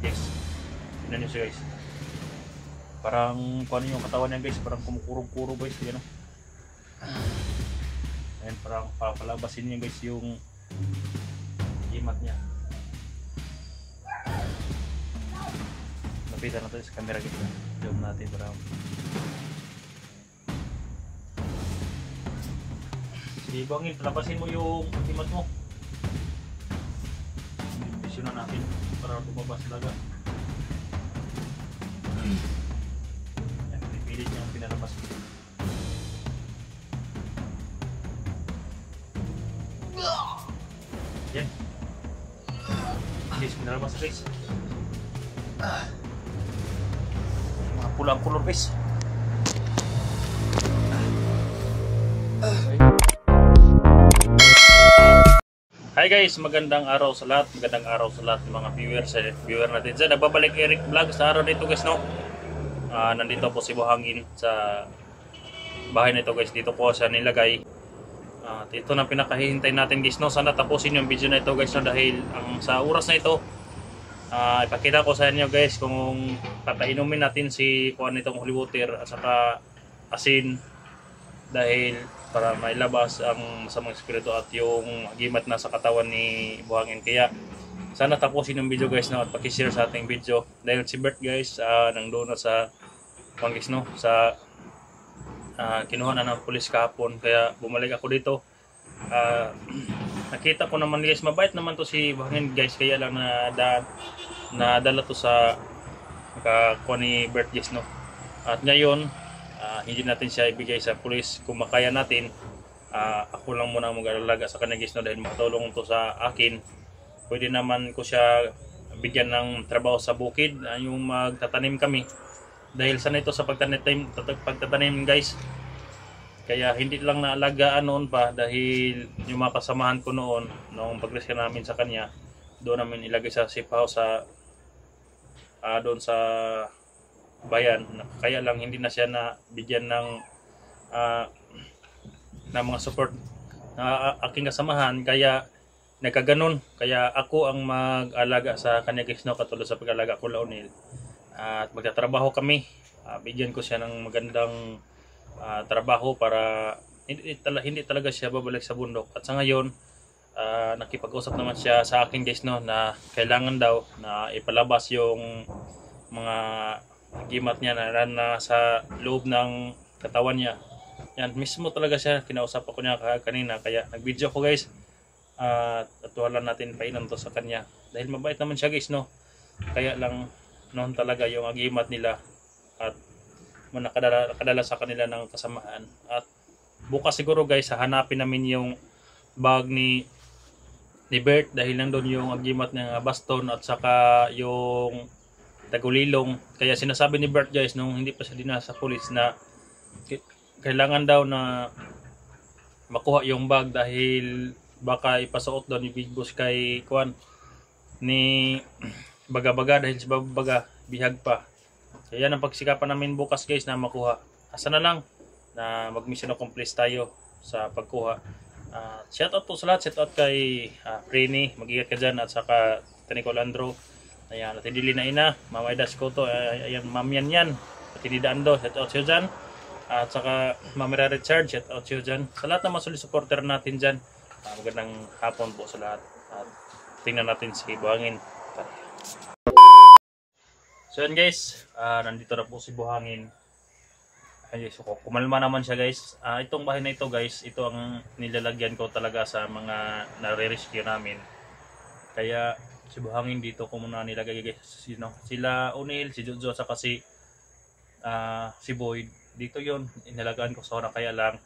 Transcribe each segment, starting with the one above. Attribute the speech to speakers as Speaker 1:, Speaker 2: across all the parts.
Speaker 1: guys. Tignan nyo siya guys. Parang kung ano yung katawan niya guys, parang kumukurog-kurog guys, yan o. Ayan, parang papalabasin niya guys yung gimat niya. Lapitan natin sa camera guys. Zoom natin para sige bangin, palabasin mo yung gimat mo. Bisyonan natin para lumabas talaga. Pilit niya ang pinalabas ko. Yan. Guys, pinalabas guys. Mga pulang kulor guys. Hi guys, magandang araw sa lahat. Magandang araw sa lahat ng mga viewer natin dyan. Nagbabalik Eric Vlog sa araw nito guys, no? Nandito po si Buhangin sa bahay nito guys. Dito po siya nilagay. Ito na pinakahihintay natin guys, no? Sana tapusin yung video na ito guys, no? Dahil sa oras na ito ipakita ko sa inyo guys kung papainumin natin si kuan nitong holy water at saka asin, dahil para mailabas ang masamang espiritu at yung gimat na sa katawan ni Buhangin. Kaya sana tapusin yung video guys, no? At paki-share sa ating video dahil si Bert guys nang doon sa Pangis, no? Sa kinuha na ng pulis kahapon, kaya bumalik ako dito. Nakita ko naman guys, mabait naman to si Buhangin guys, kaya lang nadala to sa kuha ni Bert guys, no? At ngayon hindi natin siya ibigay sa pulis. Kung makaya natin, ako lang muna mag-alalaga sa kanya guys, no? Dahil makatulong to sa akin. Pwede naman ko siya bigyan ng trabaho sa bukid, yung magtatanim kami. Dahil sana ito sa pagtatanim guys. Kaya hindi lang naalagaan noon pa, dahil yung mga kasamahan ko noon nung pag-rescue namin sa kanya, doon namin ilagay sa safe house doon sa bayan. Kaya lang hindi na siya nabigyan ng mga support na aking kasamahan, kaya nagkaganon. Kaya ako ang mag-alaga sa kanya guys, no? Katulad sa pag-alaga ko Laonel. At magtatrabaho kami. Bigyan ko siya ng magandang trabaho para hindi talaga siya babalik sa bundok. At sa ngayon nakipag-usap naman siya sa akin guys, no? Na kailangan daw na ipalabas yung mga gimat niya na sa loob ng katawan niya. Yan mismo talaga siya, kinausap ako niya kanina, kaya nag-video ko guys. At wala natin painom to sa kanya dahil mabait naman siya guys, no? Kaya lang noon talaga yung agimat nila at nakadala sa kanila ng kasamaan. At bukas siguro guys, hahanapin namin yung bag ni Bert, dahil nandun yung agimat ng baston at saka yung tagulilong. Kaya sinasabi ni Bert guys, nung hindi pa siya dinala sa pulis, na kailangan daw na makuha yung bag dahil baka ipasuot daw ni Big Boss kay Kwan ni Baga-Baga, dahil si Baga bihag pa. Kaya yan ang pagsikapan namin bukas guys na makuha. Asa na lang na mag-mission accomplish tayo sa pagkuha. Shout out po sa lahat. Shout out kay Prini, mag-igat ka dyan, at saka Tanicol Andro. Ayan, at hindi na ina, Mama Ida Scoto, ayan, Ma'am yan, at hindi Dando, shout out siyo dyan. At saka Mamira Richard, shout out siyo dyan. Sa lahat ng mga solid supporter natin dyan, magandang hapon po sa lahat. At tingnan natin si Buhangin. So yan guys, nandito na po si Buhangin. Ay, so, kumalma naman siya guys. Itong bahay na ito guys, ito ang nilalagyan ko talaga sa mga nare-rescue namin. Kaya si Buhangin dito ko muna nilagay guys, sila O'Neil, si Jojo, saka si Boyd. Dito yon inalagaan ko sa una, kaya lang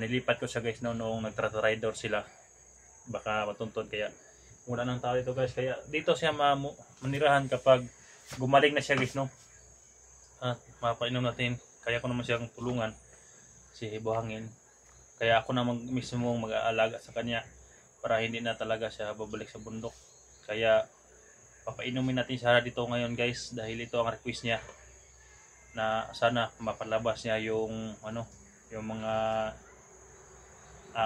Speaker 1: nilipat ko siya guys noong nagtra-rider sila, baka matuntun, kaya wala nang tao dito guys. Kaya dito siya manirahan kapag gumaling na siya guys, no? At mapainom natin, kaya ko naman siyang tulungan si Buhangin, kaya ako na mismo mag-aalaga sa kanya para hindi na talaga siya babalik sa bundok. Kaya papainumin natin siya dito ngayon guys, dahil ito ang request niya, na sana mapalabas niya yung yung mga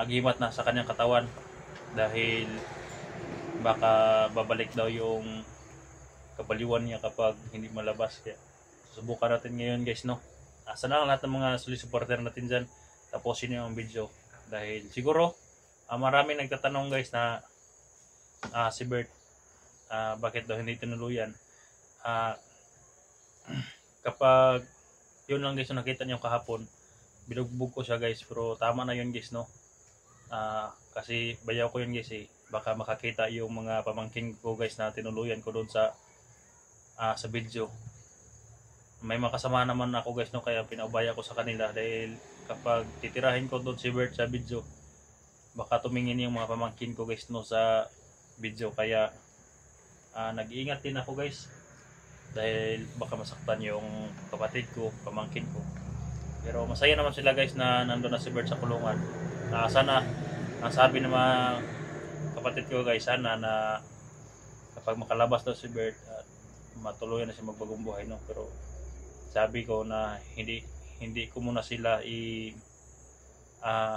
Speaker 1: gimat na sa kanyang katawan, dahil baka babalik daw yung kabaliwan niya kapag hindi malabas. Kaya susubukan natin ngayon guys, no. Sana lang lahat ng mga solid supporter natin dyan, tapusin niyo ang video. Dahil siguro marami nagtatanong guys na si Bert bakit daw hindi tinuluyan. Kapag yun lang guys yung nakita niyo kahapon, binugbog ko siya guys, pero tama na yun guys, no. Kasi bayaw ko yun guys baka makakita yung mga pamangkin ko guys na tinuluyan ko doon sa video. May makasama naman ako guys, no, kaya pinaubaya ko sa kanila dahil kapag titirahin ko doon si Bert sa video, baka tumingin yung mga pamangkin ko guys, no, sa video. Kaya nag-iingat din ako guys dahil baka masaktan yung kapatid ko, pamangkin ko. Pero masaya naman sila guys na nandun na si Bert sa kulungan. Sana ang sabi ng mga kapatid ko guys, sana na kapag makalabas daw si Bert at matuluyan na siya magbagong buhay, no. Pero sabi ko na hindi ko muna sila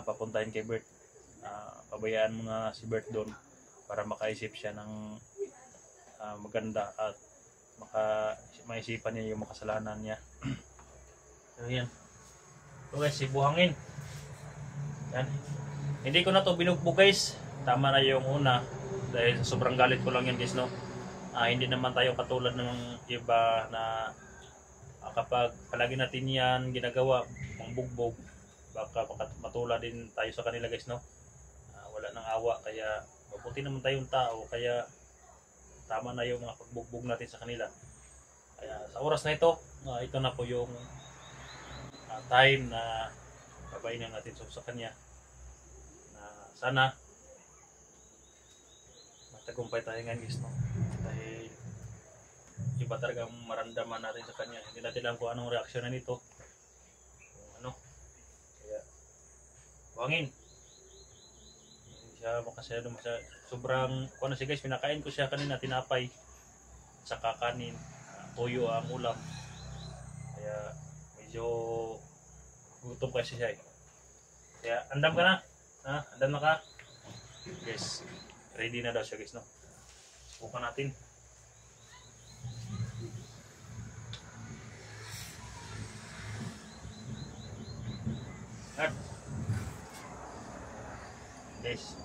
Speaker 1: papuntahin kay Bert. Pabayaan muna si Bert doon para makaisip siya ng maganda at maisipan niya yung makasalanan niya. So yan. So guys, si buhangin. Yan. Hindi ko na to binugbog guys. Tama na yung una dahil sobrang galit ko lang yan guys, no. Hindi naman tayo katulad ng iba na kapag palagi natin yan ginagawa ang bugbog, baka matula din tayo sa kanila guys, no. Wala nang awa, kaya mabuti naman tayong tao, kaya tama na yung mga pagbugbog natin sa kanila. Kaya sa oras na ito, ito na po yung time na babainin natin sa kanya. Sana matagumpay tayo ngayon guys, no? Dahil iba talagang maramdaman natin sa kanya. Hindi natin alam kung anong reaksyon na nito, kung ano. Kaya buhangin, hindi siya makasyado sobrang ano siya guys. Pinakain ko siya kanina, tinapay sa kakanin, tuyo ang ulam. Kaya medyo gutom kasi siya Kaya andam ka na. Andam na ka. Guys, ready na daw siya guys, no. Subukan natin. Guys,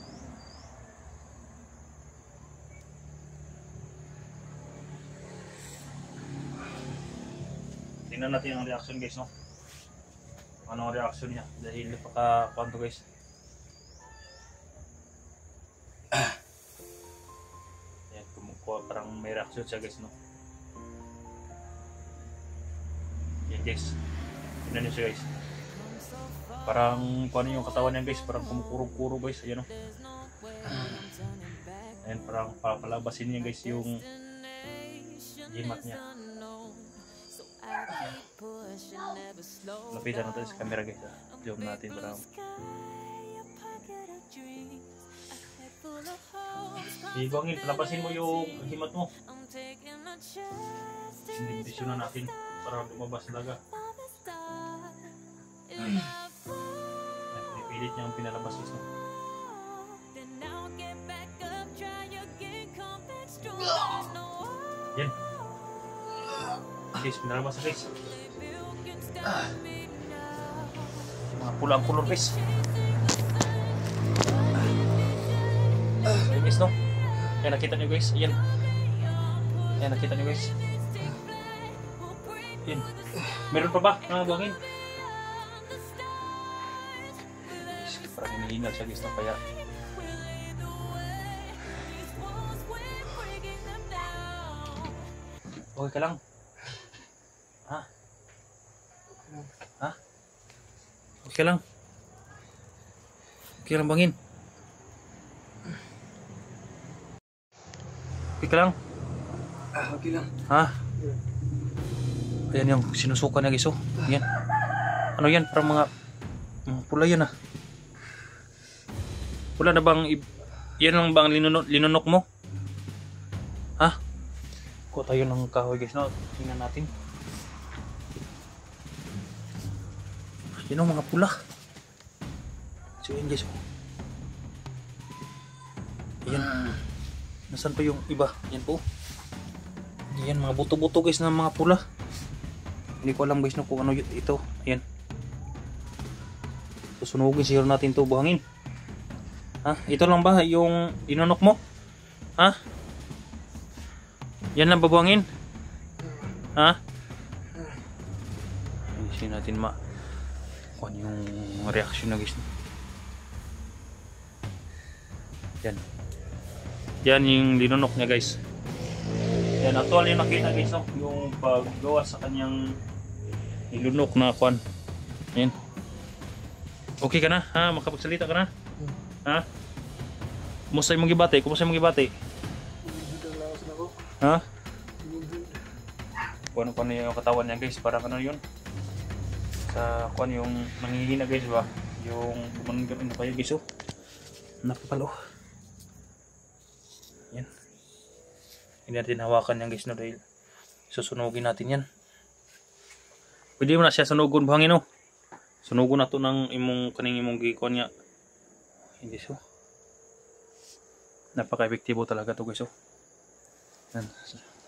Speaker 1: tingnan natin ang reaction guys, no. Anong reaction niya dahil napaka-kwanto guys. Yan, parang may reaction siya guys, no. Yan guys, tingnan niyo siya guys. Parang kung ano yung katawan niya guys, parang kumukurog-kurog guys, ayan, no. Ayan, parang papalabasin niya guys yung gimat niya. Lapitan natin sa camera guys, zoom natin parang. Ibangin, palabasin mo yung gimat mo. Sindibisyon na natin para lumabas talaga. Pilit niya ang pinalabas guys, no. Yan guys, pinalabas na guys. Yung mga pulang kulor guys. Yan guys, no. Yan, nakita nyo guys. Yan. Yan, nakita nyo guys. Yan. Meron pa ba mga buhangin? Parang hinihingal siya guys, no. Kaya okay ka lang? Okay lang? Okay lang bangin? Okay ka lang?
Speaker 2: Okay lang.
Speaker 1: Ayan yung sinusuka niya guys, oh. Yan. Ano yan? Parang mga pula yan Pula na bang yan lang bang linunok mo? Kuha tayo ng kahoy guys, no? Tingnan natin. Yan ang mga pula. So yan guys, Ayan. Nasaan pa yung iba? Yan po. Yan, mga buto-buto guys na mga pula. Hindi ko alam guys no, kung ano ito. Ayan. Susunugin siguro natin to, buhangin. Ha? Ito lang ba yung inunok mo? Ha? Yan lang ba buhangin? Ha? Hindi natin kung yung reaction na guys. Yan. Yan yung linunok niya guys. Yan, actual yung nakita guys no? Yung paggawa sa kanyang nilunok na kwan. Yan. Okay ka na? Ha? Makapagsalita ka na? Ha? Kumusta yung gibati? Kumusta yung gibati? Ha? Kung ano yung katawan niya guys, parang ano yun? Sa kwan yung nangihina guys ba? Yung gumanon na kayo guys oh. Napapalo. Yan. Hindi natin hawakan yan guys no, dahil susunugin natin yan. Pwede mo na siya sunugon buhangin no. Sunugon na to ng kaning imong gikon niya. Hindi so. Napaka-epektibo talaga to guys oh. Yan.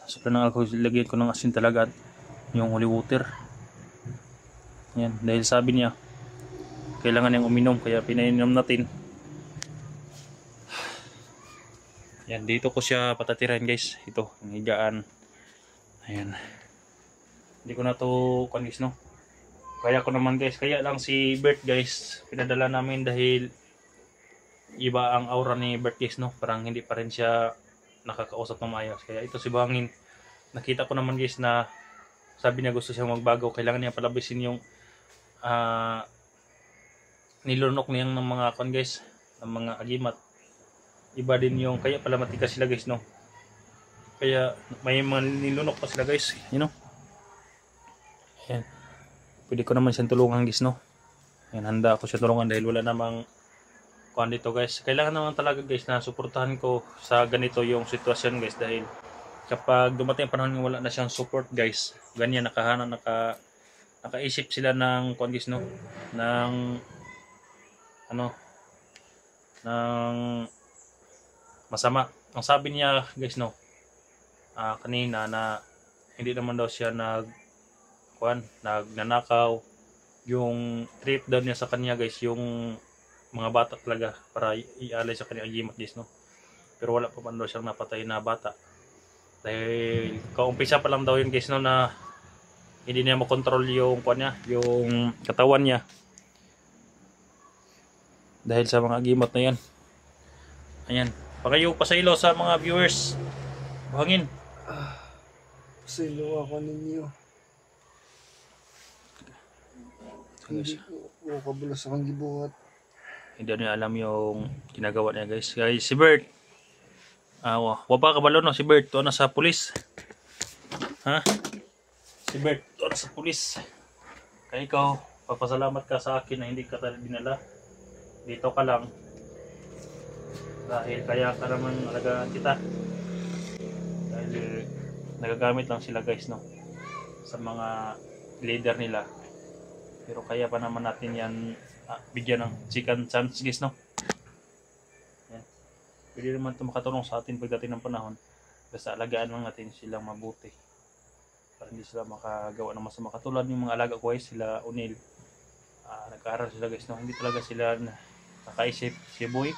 Speaker 1: Supla ng alcohol, lagyan ko ng asin talaga at yung holy water. Yan, dahil sabi niya kailangan niyang uminom kaya pinainom natin. Yan, dito ko siya patatiran guys. Ito, yung higaan. Ayan. Hindi ko na to guys no. Kaya ko naman guys, kaya lang si Bert guys pinadala namin dahil iba ang aura ni Bert guys no. Parang hindi pa rin siya nakakausap ng maayos. Kaya ito si Buhangin, nakita ko naman guys na sabi niya gusto siyang magbago. Kailangan niya palabisin yung nilunok niyang ng mga kon guys, ng mga agimat. Iba din yung, kaya pala matigas sila guys no. Kaya may mga nilunok pa sila guys, you know. Ayan. Pwede ko naman siyang tulungan guys no. Ayan, handa ako siya tulungan dahil wala namang kuhan dito guys. Kailangan naman talaga guys na suportahan ko sa ganito yung sitwasyon guys, dahil kapag dumating ang panahon ng wala na siyang support guys, ganyan nakaisip sila ng kuhan guys no, ng ano, ng masama. Ang sabi niya guys no, kanina na hindi naman daw siya nagnanakaw. Yung trip daw niya sa kanya guys, yung mga bata talaga para ialay sa kanya agimat guys no. Pero wala pa man daw siyang napatay na bata. Dahil kaumpisa pa lang daw yun guys no, na hindi niya makontrol yung kanya, yung katawan niya. Dahil sa mga agimat na yan. Ayan. Pakayo pasaylo sa mga viewers. Buhangin.
Speaker 2: Pasaylo ako ninyo. Hindi ko kabulas akong gibuhat.
Speaker 1: Hindi niya alam yung ginagawa niya guys. Guys, si Bert. Wapa kabalo no si Bert. Tuwa na sa pulis. Ha? Si Bert, tuwa na sa pulis. Kaya ikaw, papasalamat ka sa akin na hindi ka dinala. Dito ka lang. Dahil kaya ka naman alagaan kita. Dahil nagagamit lang sila guys no, sa mga leader nila. Pero kaya pa naman natin yan bigyan ng second chance guys no. Yan. Pwede naman ito makatulong sa atin pagdating ng panahon. Basta alagaan lang natin silang mabuti para hindi sila makagawa ng masama. Katulad yung mga alaga ko guys, sila Unil, nag-aaral sila guys no. Hindi talaga sila nakaisip. Si Boy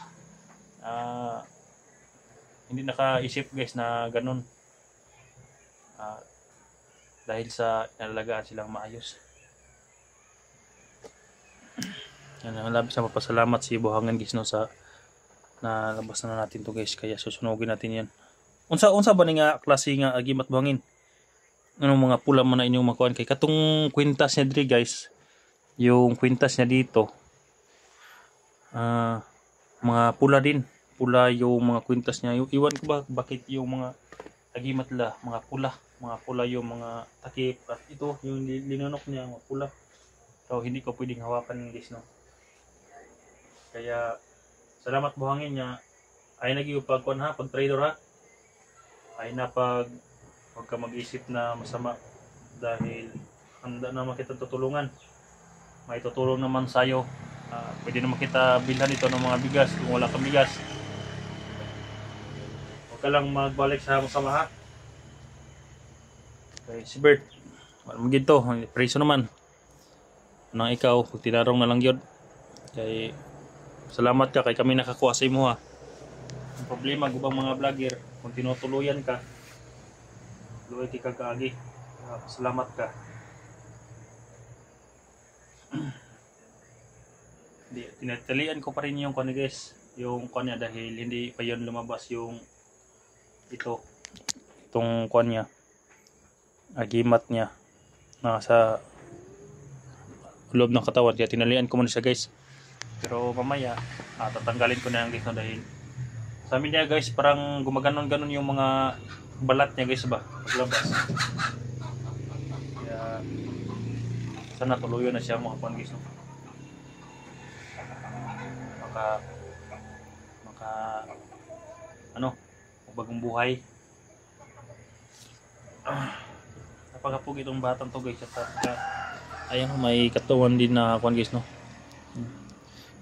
Speaker 1: hindi nakaisip guys na ganun, dahil sa inalagaan silang maayos. Yan, ang labis na papasalamat si Buhangin guys no, sa nalabas na natin to guys, kaya susunugin natin yan. Unsa ba nga klase nga agimat Buhangin? Anong mga pula man na inyong makuan kay katong kwintas niya diri guys, yung kwintas niya dito mga pula din, pula yung mga kwintas niya. Yung iwan ko ba bakit yung mga agimat la mga pula yung mga takip, at ito yung linunok niya mga pula. So hindi ko pwedeng hawakan guys no. Kaya salamat Buhangin niya ay nagiyupagkuan ha, pag trader ha, ay napag huwag ka mag-isip na masama, dahil handa naman kita tutulungan, may tutulong naman sa'yo. Pwede naman kita bilhan ito ng mga bigas kung wala kang bigas. Huwag ka lang magbalik sa masama ha. Kay si Bert, wala mo ginto, preso naman. Nang ikaw, pag tinarong na lang yun. Kay, salamat ka, kay kami nakakuha sa imo ha. Ang problema, gubang mga vlogger, kung tinutuluyan ka, luwi ka kaagi. Salamat ka. Tinatalian ko pa rin yung kanya guys, yung kanya dahil hindi pa yun lumabas yung itong kanya, agimat niya nasa loob ng katawan, kaya tinalian ko muna siya guys. Pero mamaya tatanggalin ko na lang guys, no, dahil sabi niya guys parang gumaganon-ganon yung mga balat niya guys ba paglabas. Kaya sana tuluyan na siya mga guys, no? maka bagong buhay. Napakapog itong batang to guys, at ayan, may katawan din na kuan guys, no.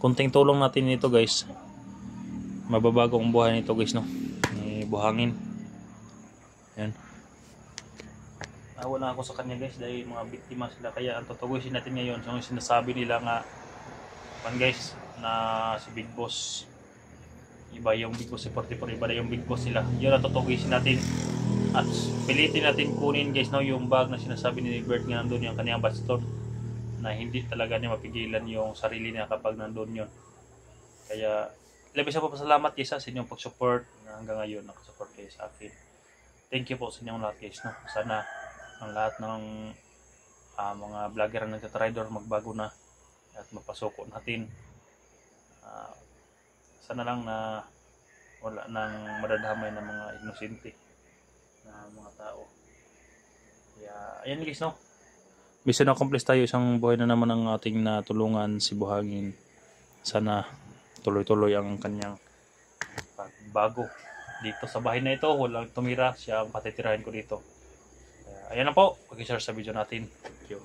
Speaker 1: Kunting tulong natin nito guys, mababago ang buhay nito guys, no. May buhangin. Ayan. Nawa na ako sa kanya guys dahil mga biktima sila, kaya ang tutugusin natin ngayon so, sinasabi nila nga kuan guys na si Big Boss, iba yung Big Boss 44, iba na yung Big Boss nila. Yun ang tutugusin natin at pilitin natin kunin guys, no, yung bag na sinasabi ni Bert nga nandun yung kanyang baston, na hindi talaga niya mapigilan yung sarili niya kapag nandun yun. Kaya labis ako pasalamat guys sa inyong pag-support na hanggang ngayon nakasupport kayo sa akin. Thank you po sa inyong lahat guys, no. Sana ang lahat ng mga vlogger na nagtatrader magbago na at mapasuko natin. Sana lang na wala nang madadamay ng mga inosente na mga tao. Kaya ayan guys, no. Mission accomplished tayo, isang buhay na naman ang ating natulungan si Buhangin. Sana tuloy-tuloy ang kanyang pagbago dito sa bahay na ito. Walang tumira, siya ang patitirahin ko dito. Kaya ayan na po, pag-share sa video natin. Thank you.